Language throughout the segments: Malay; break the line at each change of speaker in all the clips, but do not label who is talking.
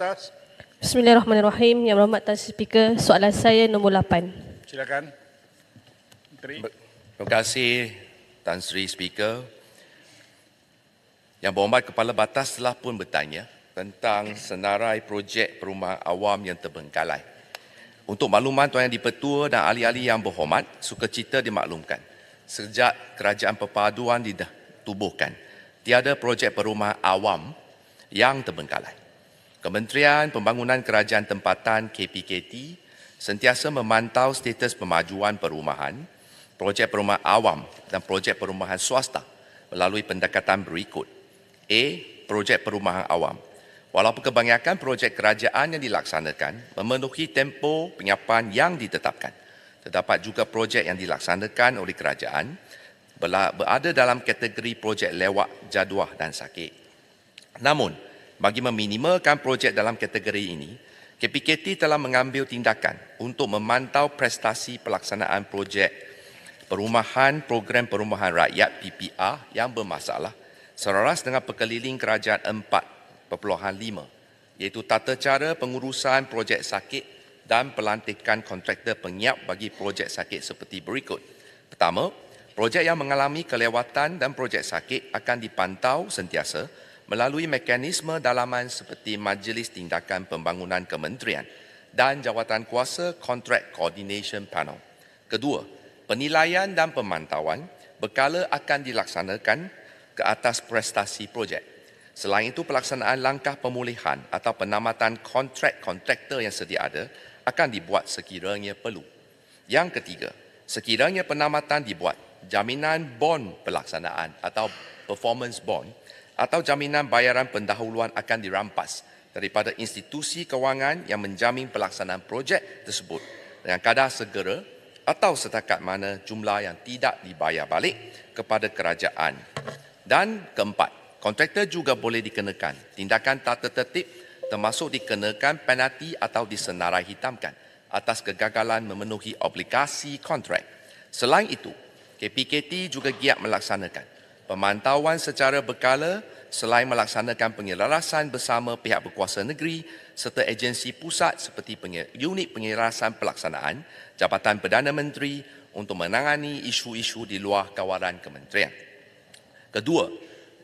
Atas.
Bismillahirrahmanirrahim. Yang berhormat Tuan Speaker, soalan saya nombor 8.
Silakan. Menteri.
Terima kasih Tan Sri Speaker. Yang berhormat Kepala Batas telah pun bertanya tentang senarai projek perumahan awam yang terbengkalai. Untuk makluman Tuan Yang di-Pertua dan ahli-ahli yang berhormat, sukacita dimaklumkan. Sejak Kerajaan Perpaduan ditubuhkan, tiada projek perumahan awam yang terbengkalai. Kementerian Pembangunan Kerajaan Tempatan KPKT sentiasa memantau status pemajuan perumahan, projek perumahan awam dan projek perumahan swasta melalui pendekatan berikut. A. Projek perumahan awam. Walaupun kebanyakan projek kerajaan yang dilaksanakan memenuhi tempoh penyiapan yang ditetapkan, terdapat juga projek yang dilaksanakan oleh kerajaan berada dalam kategori projek lewat jadual dan sakit. Namun, bagi meminimalkan projek dalam kategori ini, KPKT telah mengambil tindakan untuk memantau prestasi pelaksanaan projek perumahan program perumahan rakyat PPR yang bermasalah selaras dengan perkeliling kerajaan 4.5, iaitu tata cara pengurusan projek sakit dan pelantikan kontraktor penyiap bagi projek sakit seperti berikut. Pertama, projek yang mengalami kelewatan dan projek sakit akan dipantau sentiasa melalui mekanisme dalaman seperti Majlis Tindakan Pembangunan Kementerian dan Jawatan Kuasa Contract Coordination Panel. Kedua, penilaian dan pemantauan berkala akan dilaksanakan ke atas prestasi projek. Selain itu, pelaksanaan langkah pemulihan atau penamatan kontrak-kontraktor yang sedia ada akan dibuat sekiranya perlu. Yang ketiga, sekiranya penamatan dibuat, jaminan bond pelaksanaan atau performance bond atau jaminan bayaran pendahuluan akan dirampas daripada institusi kewangan yang menjamin pelaksanaan projek tersebut dengan kadar segera atau setakat mana jumlah yang tidak dibayar balik kepada kerajaan. Dan keempat, kontraktor juga boleh dikenakan tindakan tata tertib termasuk dikenakan penalti atau disenarai hitamkan atas kegagalan memenuhi obligasi kontrak. Selain itu, KPKT juga giat melaksanakan pemantauan secara berkala selain melaksanakan penyelarasan bersama pihak berkuasa negeri serta agensi pusat seperti unit penyelarasan pelaksanaan Jabatan Perdana Menteri untuk menangani isu-isu di luar kawalan kementerian. Kedua,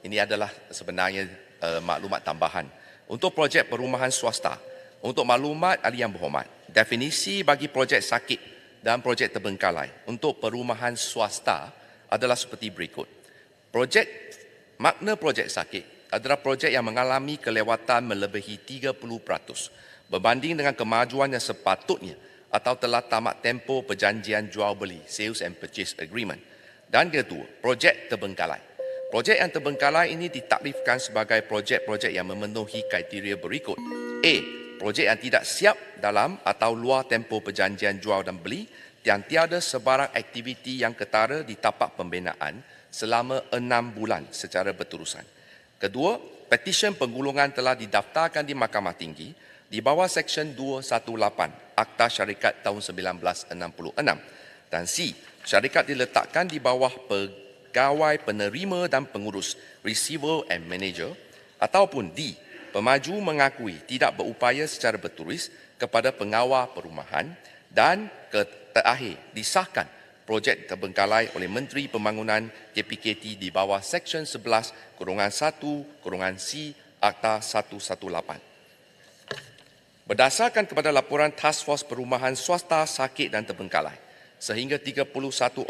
ini adalah sebenarnya maklumat tambahan. Untuk projek perumahan swasta, untuk maklumat ahli yang berhormat, definisi bagi projek sakit dan projek terbengkalai untuk perumahan swasta adalah seperti berikut. Makna projek sakit adalah projek yang mengalami kelewatan melebihi 30% berbanding dengan kemajuan yang sepatutnya atau telah tamat tempoh perjanjian jual beli, sales and purchase agreement. Dan kedua, projek terbengkalai. Projek yang terbengkalai ini ditakrifkan sebagai projek-projek yang memenuhi kriteria berikut. A. Projek yang tidak siap dalam atau luar tempoh perjanjian jual dan beli yang tiada sebarang aktiviti yang ketara di tapak pembinaan selama 6 bulan secara berterusan. Kedua, petisyen penggulungan telah didaftarkan di Mahkamah Tinggi di bawah Seksyen 218 Akta Syarikat tahun 1966. Dan C, syarikat diletakkan di bawah pegawai penerima dan pengurus, receiver and manager, ataupun D, pemaju mengakui tidak berupaya secara bertulis kepada pengawal perumahan dan terakhir disahkan projek terbengkalai oleh Menteri Pembangunan KPKT di bawah Seksyen 11-1-C Akta 118. Berdasarkan kepada laporan Task Force Perumahan Swasta Sakit dan Terbengkalai, sehingga 31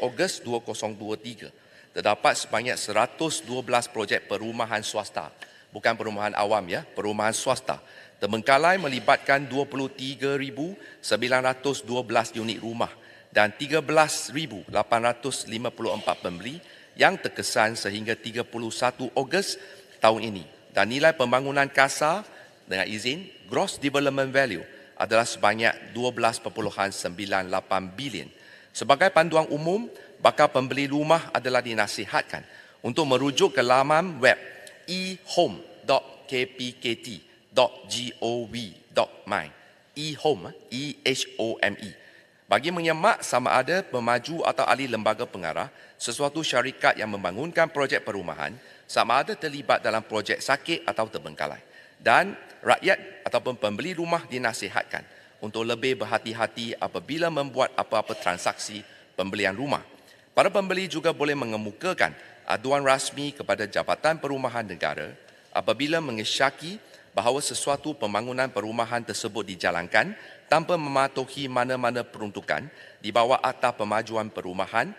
Ogos 2023, terdapat sebanyak 112 projek perumahan swasta, bukan perumahan awam ya, perumahan swasta, terbengkalai melibatkan 23,912 unit rumah dan 13,854 pembeli yang terkesan sehingga 31 Ogos tahun ini. Dan nilai pembangunan kasar dengan izin gross development value adalah sebanyak 12.98 bilion. Sebagai panduan umum, bakal pembeli rumah adalah dinasihatkan untuk merujuk ke laman web ehome.kpkt.gov.my. ehome, E-H-O-M-E. Bagi menyemak sama ada pemaju atau ahli lembaga pengarah sesuatu syarikat yang membangunkan projek perumahan sama ada terlibat dalam projek sakit atau terbengkalai. Dan rakyat ataupun pembeli rumah dinasihatkan untuk lebih berhati-hati apabila membuat apa-apa transaksi pembelian rumah. Para pembeli juga boleh mengemukakan aduan rasmi kepada Jabatan Perumahan Negara apabila mengesyaki bahawa sesuatu pembangunan perumahan tersebut dijalankan tanpa mematuhi mana-mana peruntukan di bawah Akta Pemajuan Perumahan,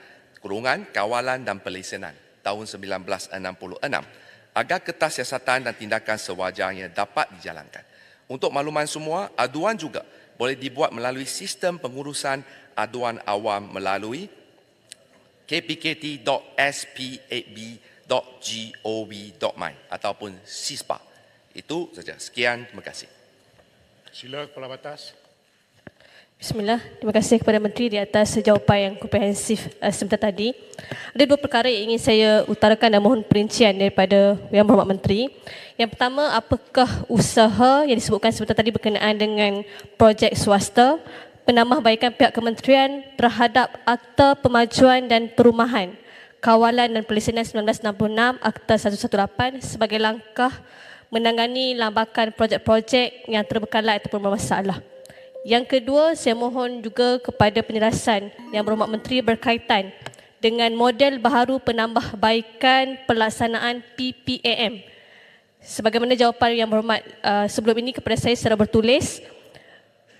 Kawalan dan Pelesenan tahun 1966 agar kertas siasatan dan tindakan sewajarnya dapat dijalankan. Untuk makluman semua, aduan juga boleh dibuat melalui sistem pengurusan aduan awam melalui kpkt.sp8b.gov.my ataupun SISPA. Itu saja. Sekian, terima kasih.
Sila Kepala Batas.
Bismillah, terima kasih kepada Menteri di atas jawapan yang komprehensif sebentar tadi. Ada dua perkara yang ingin saya utarakan dan mohon perincian daripada Yang Berhormat Menteri. Yang pertama, apakah usaha yang disebutkan sebentar tadi berkenaan dengan projek swasta, penambahbaikan pihak kementerian terhadap Akta Pemajuan dan Perumahan, Kawalan dan Pelesenan 1966, Akta 118 sebagai langkah menangani lambakan projek-projek yang terbengkalai ataupun bermasalah. Yang kedua, saya mohon juga kepada penjelasan Yang Berhormat Menteri berkaitan dengan model baharu penambahbaikan pelaksanaan PPAM. Sebagaimana jawapan Yang Berhormat sebelum ini kepada saya secara bertulis,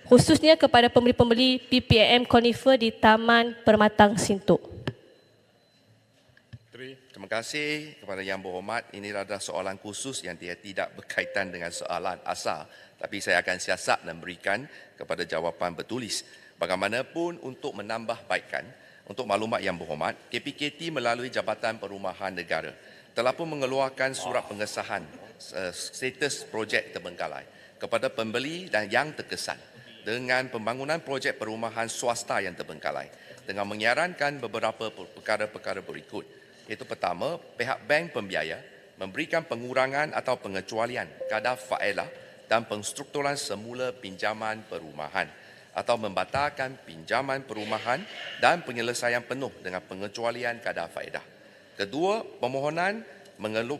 khususnya kepada pembeli-pembeli PPAM Conifer di Taman Permatang Sintok.
Terima kasih kepada Yang Berhormat. Ini adalah soalan khusus yang dia tidak berkaitan dengan soalan asal. Tapi saya akan siasat dan berikan kepada jawapan bertulis. Bagaimanapun untuk menambahbaikan, untuk maklumat Yang Berhormat, KPKT melalui Jabatan Perumahan Negara telah pun mengeluarkan surat pengesahan status projek terbengkalai kepada pembeli dan yang terkesan dengan pembangunan projek perumahan swasta yang terbengkalai dengan menyarankan beberapa perkara-perkara berikut. Iaitu pertama, pihak bank pembiaya memberikan pengurangan atau pengecualian kadar faedah dan penstrukturan semula pinjaman perumahan atau membatalkan pinjaman perumahan dan penyelesaian penuh dengan pengecualian kadar faedah. Kedua, permohonan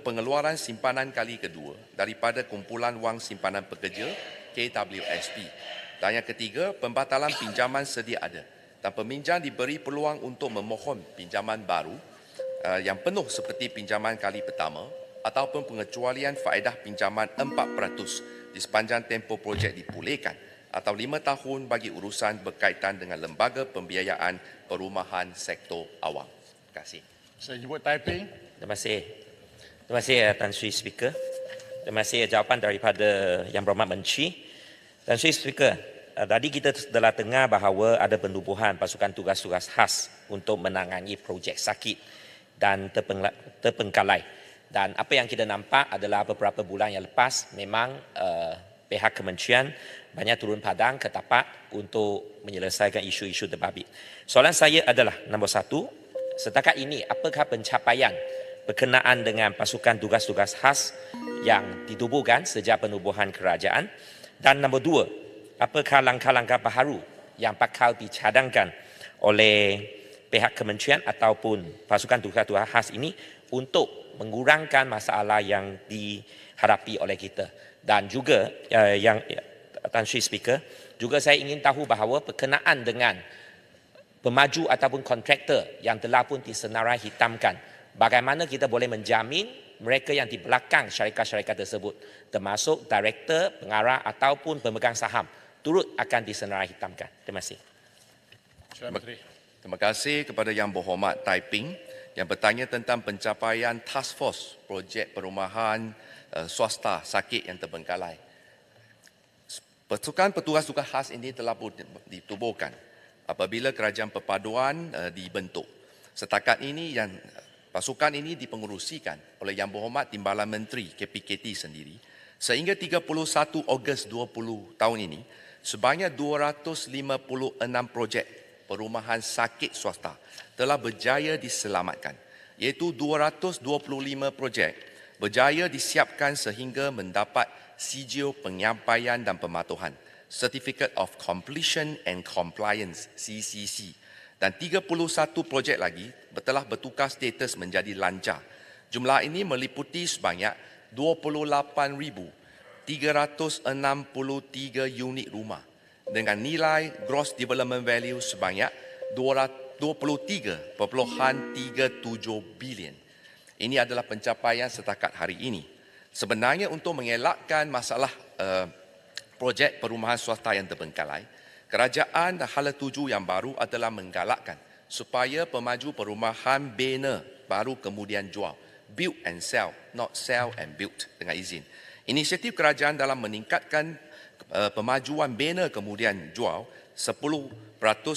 pengeluaran simpanan kali kedua daripada kumpulan wang simpanan pekerja KWSP. Dan yang ketiga, pembatalan pinjaman sedia ada dan peminjam diberi peluang untuk memohon pinjaman baru yang penuh seperti pinjaman kali pertama ataupun pengecualian faedah pinjaman 4% di sepanjang tempoh projek dipulihkan atau 5 tahun bagi urusan berkaitan dengan lembaga pembiayaan perumahan sektor awam. Terima kasih.
Saya jemput typing.
Terima kasih. Terima kasih Tan Sri Speaker. Terima kasih jawapan daripada Yang Berhormat Menteri. Tan Sri Speaker, tadi kita telah dengar bahawa ada penubuhan pasukan tugas-tugas khas untuk menangani projek sakit dan terbengkalai. Dan apa yang kita nampak adalah beberapa bulan yang lepas memang pihak kementerian banyak turun padang ke tapak untuk menyelesaikan isu-isu terbabit. Soalan saya adalah nombor satu, setakat ini apakah pencapaian berkenaan dengan pasukan tugas-tugas khas yang ditubuhkan sejak penubuhan kerajaan? Dan nombor dua, apakah langkah-langkah baharu yang bakal dicadangkan oleh pihak kementerian ataupun pasukan tugas-tugas khas ini untuk mengurangkan masalah yang dihadapi oleh kita? Dan juga yang Tan Sri Speaker, juga saya ingin tahu bahawa berkenaan dengan pemaju ataupun kontraktor yang telah pun disenarai hitamkan, bagaimana kita boleh menjamin mereka yang di belakang syarikat-syarikat tersebut termasuk direktor, pengarah ataupun pemegang saham turut akan disenarai hitamkan. Terima kasih.
Terima kasih kepada Yang Berhormat Taiping yang bertanya tentang pencapaian task force projek perumahan swasta sakit yang terbengkalai. Pasukan petugas-tugas khas ini telah pun ditubuhkan apabila kerajaan perpaduan dibentuk. Setakat ini yang pasukan ini dipengerusikan oleh Yang Berhormat Timbalan Menteri KPKT sendiri. Sehingga 31 Ogos 20 tahun ini, sebanyak 256 projek perumahan sakit swasta telah berjaya diselamatkan, iaitu 225 projek berjaya disiapkan sehingga mendapat sijil penyampaian dan pematuhan Certificate of Completion and Compliance CCC, dan 31 projek lagi telah bertukar status menjadi lancar. Jumlah ini meliputi sebanyak 28,300 363 unit rumah dengan nilai gross development value sebanyak 23.37 bilion. Ini adalah pencapaian setakat hari ini. Sebenarnya untuk mengelakkan masalah projek perumahan swasta yang terbengkalai, kerajaan dan hala tuju yang baru adalah menggalakkan supaya pemaju perumahan bina baru kemudian jual. Build and sell, not sell and build dengan izin. Inisiatif kerajaan dalam meningkatkan pemajuan bina kemudian jual 10%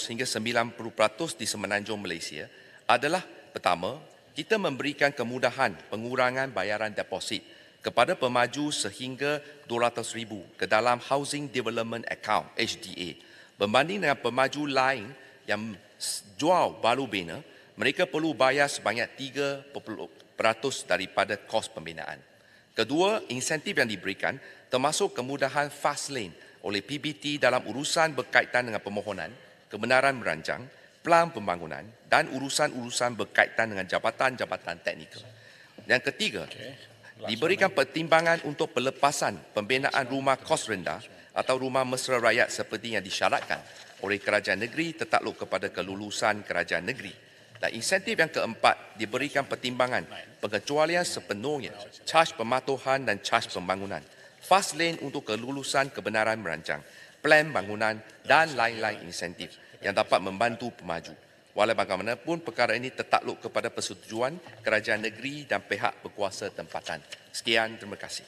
hingga 90% di Semenanjung Malaysia adalah pertama, kita memberikan kemudahan pengurangan bayaran deposit kepada pemaju sehingga 200,000 ke dalam Housing Development Account HDA. Berbanding dengan pemaju lain yang jual baru bina, mereka perlu bayar sebanyak 3% daripada kos pembinaan. Kedua, insentif yang diberikan termasuk kemudahan fast lane oleh PBT dalam urusan berkaitan dengan permohonan, kebenaran merancang, pelan pembangunan dan urusan-urusan berkaitan dengan jabatan-jabatan teknikal. Yang ketiga, diberikan pertimbangan untuk pelepasan pembinaan rumah kos rendah atau rumah mesra rakyat seperti yang disyaratkan oleh kerajaan negeri tertakluk kepada kelulusan kerajaan negeri. Dan insentif yang keempat, diberikan pertimbangan pengecualian sepenuhnya caj pematuhan dan caj pembangunan, fast lane untuk kelulusan kebenaran merancang, plan bangunan dan lain-lain insentif yang dapat membantu pemaju. Walau bagaimanapun perkara ini tertakluk kepada persetujuan kerajaan negeri dan pihak berkuasa tempatan. Sekian, terima kasih.